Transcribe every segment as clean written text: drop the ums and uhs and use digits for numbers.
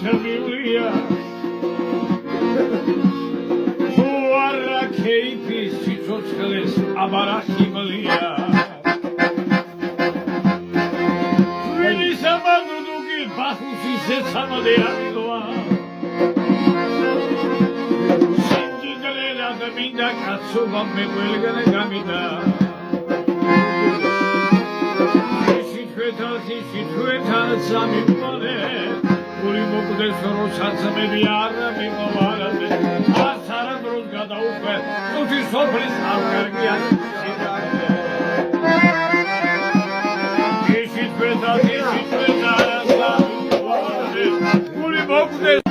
თერმიულია უარა ქეიფი სიცოცხლეს აბარახიმლია ვინი სამაგდუგი ბახუსი შეცამადე ამილოა სინჯიგლერა და მინდა კაცობა მე ყველგან გამიდა შითვეთან სამიმონე გული მოკდეს როსაც მე არ მიმოვარდე ასარა დროს გადაუხვე თუთი სოფლის არ კარგია შითვეთან სამიმონე გული მოკდეს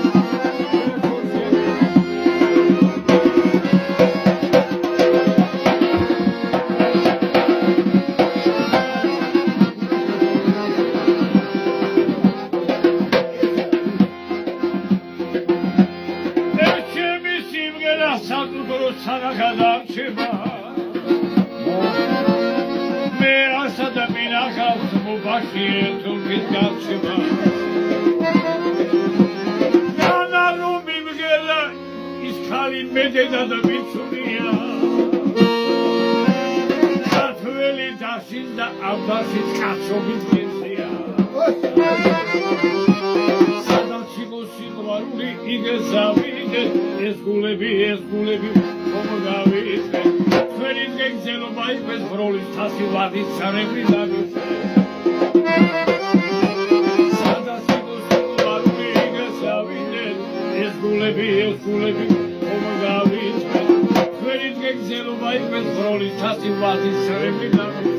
მე ასადა მინახავს მობაში თურქის გავჩება განა რომ მიმგერა ის ხალი მედედა და მიცუნია ქართველი დაშინ და აბდაშის კაცობით გეზია სადაც იყო სიყვარული იგეზავიდე ეს გულები მომგავიდე თქვენი გეგზელობა იყოს ბროლის თასი ვადის სარები დაგიწე სადაც იყო სიყვარული იგეზავიდე ეს გულები მომგავიდე თქვენი გეგზელობა იყოს ბროლის თასი ვადის სარები დაგიწე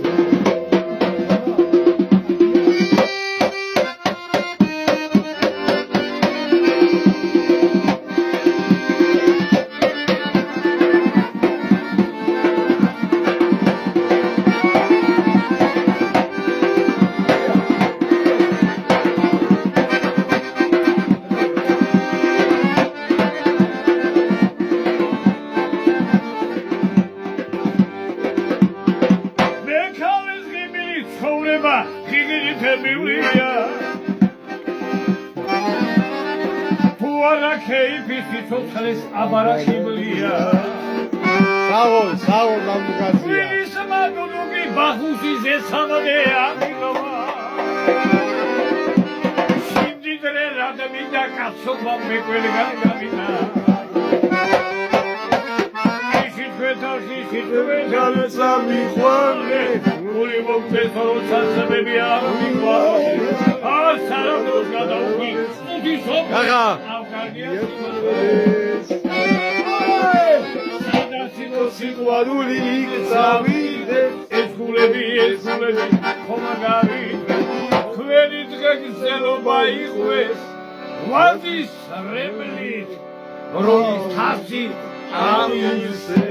სიცოცხლეს აბარახიმლია საულ ნამდვილია ვინი სამაგდუგი ბახუსი ზესამადე ამილოა სიმდიდრე რადმინდა კაცობა მე ყველგან გამიდა შითვეთან სამიყვანე გული მოგდეს როცა სამები არ მიყვანე ასარა დროს გადაუხვი თუთი სოფლის სიყვარული იგზავიდე ეს გულები მომგავიდე თქვენი დღეგზელობა იყვეს ვადის რემლით რომის თასი ამისე